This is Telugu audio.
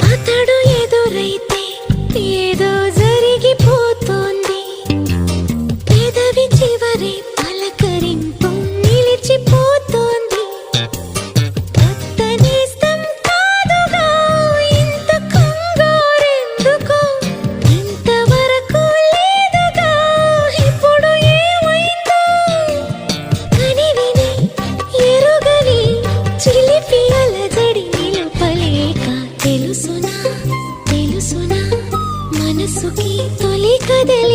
అతడు ఎదురైతే ఏదో జరిగిపోతోంది, పెదవి చివరి పలకరింపు నిలిచిపోతోంది. కొత్త నేస్తం కాదుగా ఇంత కంగారెందుకో, ఇంతవరకు లేదుగా ఇప్పుడు ఏమైందో. కనివిని ఎరుగని చిలిపి అలజడి నిలుపలేక తెలుసునా తెలుసునా మనసుకి తొలి కదలి